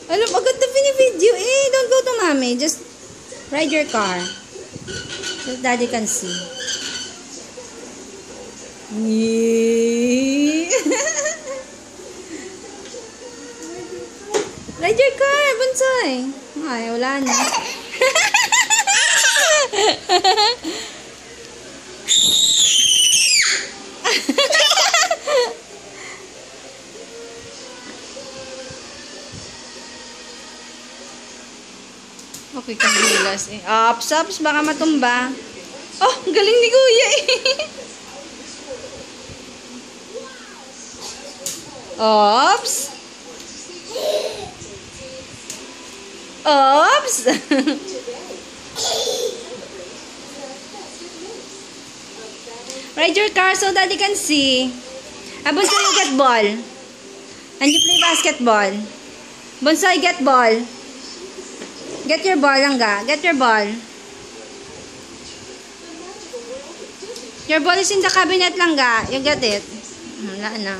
Alam, agad na video. Don't go to mommy. Just ride your car. So daddy can see. Ride your car, Bonsai. Ay, wala na. Okay kang hilas eh. Ups, baka matumba. Oh, galing ni Kuya eh. Ops. Ops. Ride your car so daddy can see. Bonsai, you get ball. And you play basketball. Bonsai, get ball. Get your ball, Langga. Get your ball. Your ball is in the cabinet, Langga. You get it. Wala na.